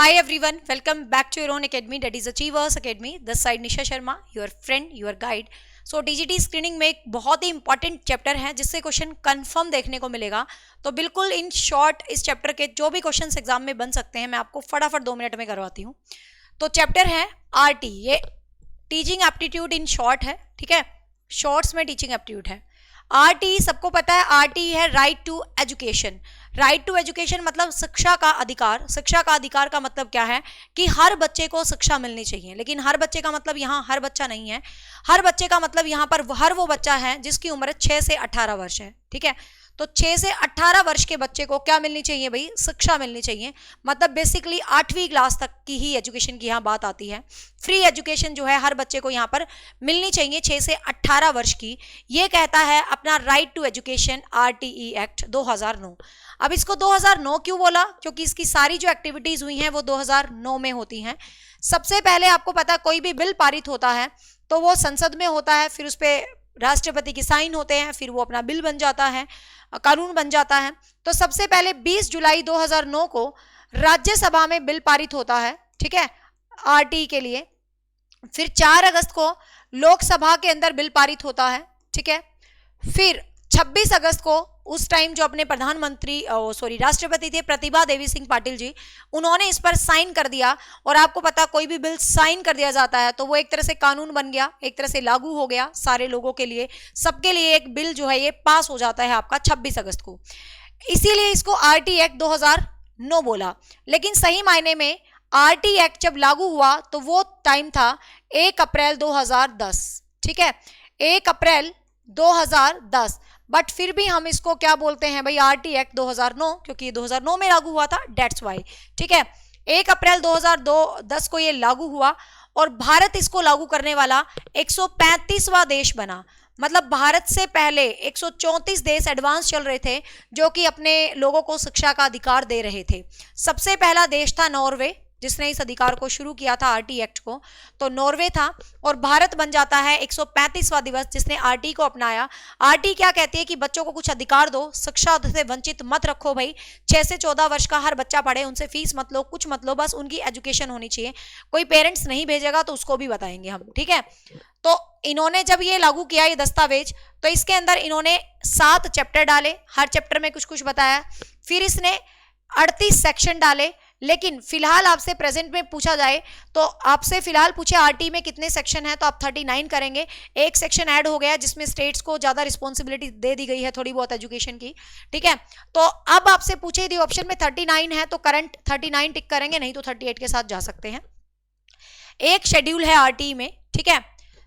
Hi everyone, welcome back to your own academy, that is Achievers Academy. This side Nisha Sharma, your friend, your guide. So DGT screening में एक बहुत ही important chapter है जिससे question confirm देखने को मिलेगा. तो बिल्कुल इन शॉर्ट इस चैप्टर के जो भी क्वेश्चंस एग्जाम में बन सकते हैं मैं आपको फटाफट 2 मिनट में करवाती हूँ. तो चैप्टर है RT, ये टीचिंग एप्टीट्यूड इन शॉर्ट है. ठीक है, शॉर्ट्स में टीचिंग एप्टीट्यूड है. RT सबको पता है, RT है right to education. Right to education मतलब शिक्षा का अधिकार. शिक्षा का अधिकार का मतलब क्या है कि हर बच्चे को शिक्षा मिलनी चाहिए. लेकिन हर बच्चे का मतलब यहाँ हर बच्चा नहीं है. हर बच्चे का मतलब यहाँ पर हर वो बच्चा है जिसकी उम्र 6 से 18 वर्ष है. ठीक है, तो 6 से 18 वर्ष के बच्चे को क्या मिलनी चाहिए भाई? शिक्षा मिलनी चाहिए. मतलब बेसिकली 8वीं क्लास तक की ही एजुकेशन की यहाँ बात आती है. फ्री एजुकेशन जो है हर बच्चे को यहाँ पर मिलनी चाहिए 6 से 18 वर्ष की. ये कहता है अपना right to education RTE act 2009. अब इसको 2009 क्यों बोला? क्योंकि इसकी सारी जो एक्टिविटीज हुई हैं वो 2009 में होती हैं. सबसे पहले आपको पता है कोई भी बिल पारित होता है तो वो संसद में होता है, फिर उस पर राष्ट्रपति की साइन होते हैं, फिर वो अपना बिल बन जाता है, कानून बन जाता है. तो सबसे पहले 20 जुलाई 2009 को राज्यसभा में बिल पारित होता है. ठीक है, RT के लिए. फिर 4 अगस्त को लोकसभा के अंदर बिल पारित होता है. ठीक है, फिर 26 अगस्त को उस टाइम जो अपने प्रधानमंत्री राष्ट्रपति थे प्रतिभा देवी सिंह पाटिल जी, उन्होंने इस पर साइन कर दिया. और आपको पता कोई भी बिल साइन कर दिया जाता है तो वो एक तरह से कानून बन गया, एक तरह से लागू हो गया सारे लोगों के लिए. सबके लिए एक बिल जो है ये पास हो जाता है आपका 26 अगस्त को. इसीलिए इसको RT एक्ट 2009 बोला. लेकिन सही मायने में RT एक्ट जब लागू हुआ तो वो टाइम था 1 अप्रैल 2010. ठीक है, 1 अप्रैल 2010. बट फिर भी हम इसको क्या बोलते हैं भाई? RT एक्ट 2009, क्योंकि ये 2009 में लागू हुआ था, डेट्स वाई. ठीक है, 1 अप्रैल 2010 को ये लागू हुआ और भारत इसको लागू करने वाला 135वां देश बना. मतलब भारत से पहले 134 देश एडवांस चल रहे थे जो कि अपने लोगों को शिक्षा का अधिकार दे रहे थे. सबसे पहला देश था नॉर्वे, जिसने इस अधिकार को शुरू किया था RT एक्ट को, तो नॉर्वे था. और भारत बन जाता है 135वां दिवस जिसने RT को अपनाया. RT क्या कहती है कि बच्चों को कुछ अधिकार दो, शिक्षा से वंचित मत रखो भाई. 6 से 14 वर्ष का हर बच्चा पढ़े, उनसे फीस मत लो, कुछ मत लो, बस उनकी एजुकेशन होनी चाहिए. कोई पेरेंट्स नहीं भेजेगा तो उसको भी बताएंगे हम. ठीक है, तो इन्होंने जब ये लागू किया ये दस्तावेज, तो इसके अंदर इन्होंने 7 चैप्टर डाले, हर चैप्टर में कुछ कुछ बताया. फिर इसने 38 सेक्शन डाले. लेकिन फिलहाल आपसे प्रेजेंट में पूछा जाए तो आपसे फिलहाल पूछे RT में कितने सेक्शन है तो आप 39 करेंगे. एक सेक्शन ऐड हो गया जिसमें स्टेट्स को ज्यादा रिस्पॉन्सिबिलिटी दे दी गई है थोड़ी बहुत एजुकेशन की. ठीक है, तो अब आपसे पूछे यदि ऑप्शन में 39 है तो करंट 39 टिक करेंगे, नहीं तो 38 के साथ जा सकते हैं. एक शेड्यूल है RT में. ठीक है,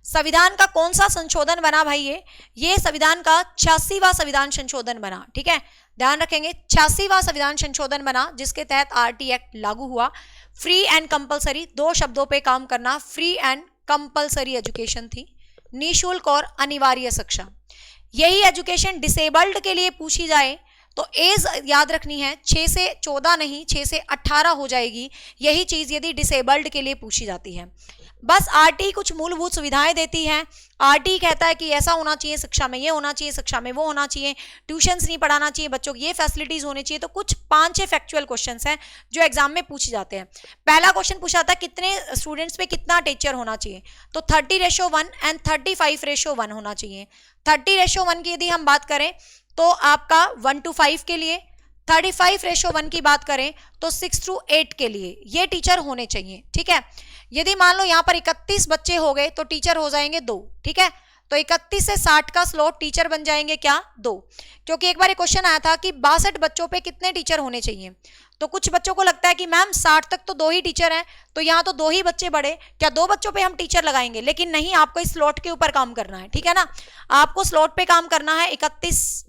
संविधान का कौन सा संशोधन बना भाई? ये संविधान का 86वां संविधान संशोधन बना. ठीक है, ध्यान रखेंगे 86वां संविधान संशोधन बना जिसके तहत RT एक्ट लागू हुआ. फ्री एंड कंपलसरी, 2 शब्दों पे काम करना. फ्री एंड कंपलसरी एजुकेशन थी, निःशुल्क और अनिवार्य शिक्षा. यही एजुकेशन डिसेबल्ड के लिए पूछी जाए तो एज याद रखनी है, 6 से 14 नहीं 6 से 18 हो जाएगी. यही चीज यदि डिसेबल्ड के लिए पूछी जाती है. बस RT कुछ मूलभूत सुविधाएं देती है. RT कहता है कि ऐसा होना चाहिए, शिक्षा में ये होना चाहिए, शिक्षा में वो होना चाहिए, ट्यूशंस नहीं पढ़ाना चाहिए, बच्चों की ये फैसिलिटीज होनी चाहिए. तो कुछ 5-6 फैक्चुअल क्वेश्चंस हैं जो एग्जाम में पूछे जाते हैं. पहला क्वेश्चन पूछा था कितने स्टूडेंट्स पे कितना टीचर होना चाहिए, तो 30:1 एंड 35:1 होना चाहिए. 30:1 की यदि हम बात करें तो आपका 1:5 के लिए, 35:1 की बात करें तो 6-8 के लिए ये टीचर होने चाहिए. ठीक है, यदि मान लो यहाँ पर 31 बच्चे हो गए तो टीचर हो जाएंगे 2. ठीक है, तो 31 से 60 का स्लॉट टीचर बन जाएंगे क्या? 2. क्योंकि एक बार एक क्वेश्चन आया था कि 62 बच्चों पे कितने टीचर होने चाहिए. तो कुछ बच्चों को लगता है कि मैम 60 तक तो 2 ही टीचर हैं, तो यहाँ तो 2 ही बच्चे बढ़े, क्या 2 बच्चों पे हम टीचर लगाएंगे? लेकिन नहीं, आपको इस स्लॉट के ऊपर काम करना है. ठीक है ना, आपको स्लॉट पे काम करना है. 31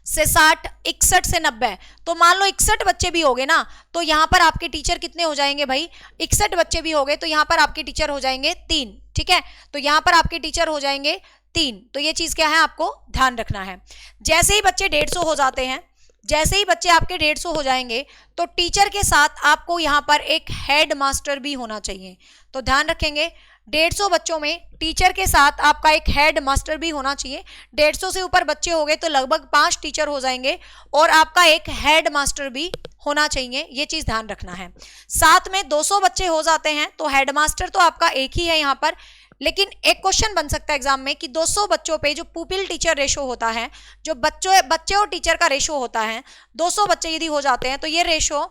से 60, 61 से 90. तो मान लो 61 बच्चे भी हो गए ना, तो यहाँ पर आपके टीचर कितने हो जाएंगे भाई? 61 बच्चे भी हो गए तो यहाँ पर आपके टीचर हो जाएंगे 3. ठीक है, तो यहाँ पर आपके टीचर हो जाएंगे 3. तो ये चीज क्या है आपको ध्यान रखना है. जैसे ही बच्चे 150 हो जाते हैं, जैसे ही बच्चे आपके 150 हो जाएंगे तो टीचर के साथ आपको यहाँ पर एक हेड मास्टर भी होना चाहिए. तो ध्यान रखेंगे 150 बच्चों में टीचर के साथ आपका एक हेड मास्टर भी होना चाहिए. 150 से ऊपर बच्चे हो गए तो लगभग 5 टीचर हो जाएंगे और आपका एक हेड मास्टर भी होना चाहिए, ये चीज ध्यान रखना है। साथ में 200 बच्चे हो जाते हैं तो हेडमास्टर तो आपका एक ही है यहाँ पर, लेकिन एक क्वेश्चन बन सकता है एग्जाम में कि 200 बच्चों पे जो पुपिल टीचर रेशो होता है, जो बच्चे और टीचर का रेशो होता है, 200 बच्चे यदि हो जाते हैं तो ये रेशो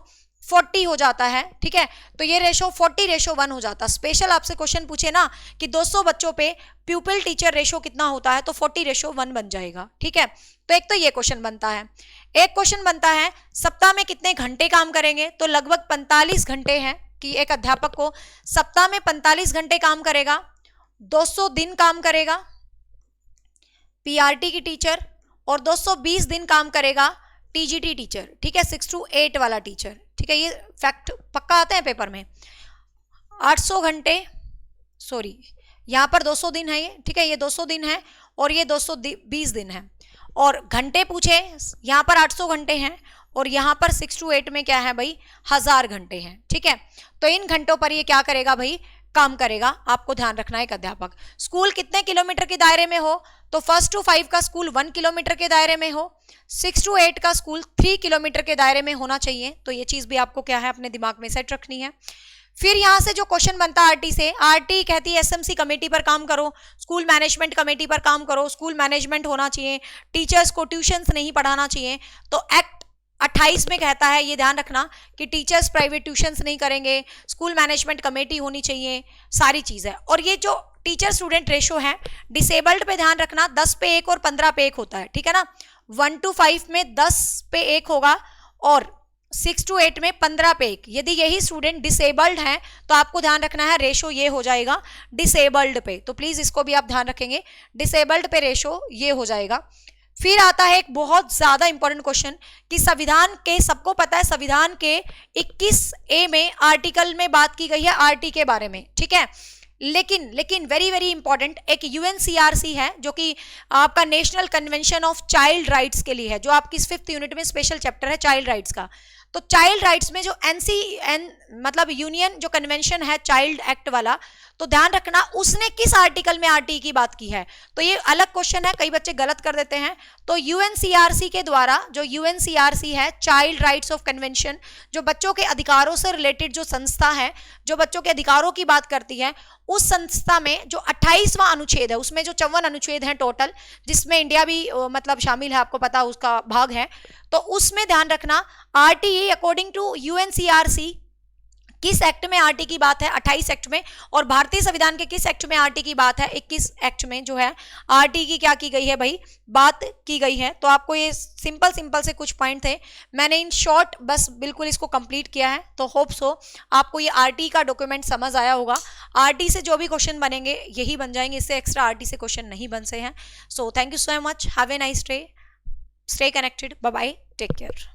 40 हो जाता है, ठीक है। तो ये रेशो 40:1 हो जाता है। स्पेशल आपसे क्वेश्चन पूछे ना कि 200 बच्चों पे प्यूपिल टीचर रेशो कितना होता है, तो 40:1 बन जाएगा, ठीक है। तो एक तो ये क्वेश्चन बनता है। एक क्वेश्चन बनता है सप्ताह में कितने घंटे काम करेंगे, तो लगभग 45 घंटे हैं कि एक अध्यापक को सप्ताह में 45 घंटे काम करेगा, 200 दिन काम करेगा पीआरटी की टीचर, और 220 दिन काम करेगा टीजीटी टीचर, ठीक है, 6 to 8 वाला टीचर, ठीक है। ये फैक्ट पक्का आता है पेपर में। 800 घंटे, सॉरी यहाँ पर 200 दिन है ये, ठीक है, ये 200 दिन है और ये 220 दिन है। और घंटे पूछे, यहाँ पर 800 घंटे हैं और यहाँ पर 6 to 8 में क्या है भाई, 1000 घंटे हैं, ठीक है। तो इन घंटों पर ये क्या करेगा भाई, काम करेगा। आपको ध्यान रखना है एक अध्यापक। स्कूल कितने किलोमीटर के दायरे में हो, तो 1 to 5 का स्कूल 1 किलोमीटर के दायरे में हो, 6 to 8 का स्कूल 3 किलोमीटर के दायरे में होना चाहिए। तो ये चीज भी आपको क्या है अपने दिमाग में सेट रखनी है। फिर यहां से जो क्वेश्चन बनता है आरटी से, आरटी कहती है एसएमसी कमेटी पर काम करो, स्कूल मैनेजमेंट कमेटी पर काम करो, स्कूल मैनेजमेंट होना चाहिए, टीचर्स को ट्यूशंस नहीं पढ़ाना चाहिए। तो एक्ट 28 में कहता है, ये ध्यान रखना कि टीचर्स प्राइवेट ट्यूशंस नहीं करेंगे, स्कूल मैनेजमेंट कमेटी होनी चाहिए, सारी चीज है। और ये जो टीचर स्टूडेंट रेशो है डिसेबल्ड पे ध्यान रखना, 10 पे 1 और 15 पे 1 होता है, ठीक है ना। 1 to 5 में 10 पे 1 होगा और 6 to 8 में 15 पे 1। यदि यही स्टूडेंट डिसेबल्ड है तो आपको ध्यान रखना है रेशो ये हो जाएगा डिसेबल्ड पे। तो प्लीज इसको भी आप ध्यान रखेंगे, डिसेबल्ड पे रेशो ये हो जाएगा। फिर आता है एक बहुत ज्यादा इंपॉर्टेंट क्वेश्चन कि संविधान के, सबको पता है संविधान के 21A में आर्टिकल में बात की गई है आरटी के बारे में, ठीक है। लेकिन वेरी वेरी इंपॉर्टेंट एक यूएनसीआरसी है जो कि आपका national convention of child rights के लिए है, जो आपकी 5th यूनिट में स्पेशल चैप्टर है चाइल्ड राइट्स का। तो चाइल्ड राइट्स में जो मतलब यूनियन जो कन्वेंशन है चाइल्ड एक्ट वाला, तो ध्यान रखना उसने किस आर्टिकल में आरटी की बात की है। तो ये अलग क्वेश्चन है, कई बच्चे गलत कर देते हैं। तो यूएनसीआरसी के द्वारा, जो यूएनसीआरसी है चाइल्ड राइट्स ऑफ कन्वेंशन, जो बच्चों के अधिकारों से रिलेटेड जो संस्था है, जो बच्चों के अधिकारों की बात करती है, उस संस्था में जो 28वां अनुच्छेद है, उसमें जो 54 अनुच्छेद हैं टोटल, जिसमें इंडिया भी मतलब शामिल है, आपको पता उसका भाग है। तो उसमें ध्यान रखना आरटीई अकॉर्डिंग टू यूएनसीआरसी किस एक्ट में आरटी की बात है, 28 एक्ट में, और भारतीय संविधान के किस एक्ट में आरटी की बात है, 21 एक्ट में जो है आरटी की क्या की गई है भाई, बात की गई है। तो आपको ये सिंपल से कुछ पॉइंट थे, मैंने इन शॉर्ट बस बिल्कुल इसको कंप्लीट किया है। तो होप सो आपको ये आरटी का डॉक्यूमेंट समझ आया होगा। आरटी से जो भी क्वेश्चन बनेंगे यही बन जाएंगे, इससे एक्स्ट्रा आरटी से क्वेश्चन नहीं बन से हैं। So thank you so much, have a nice day, stay connected, bye bye, take care.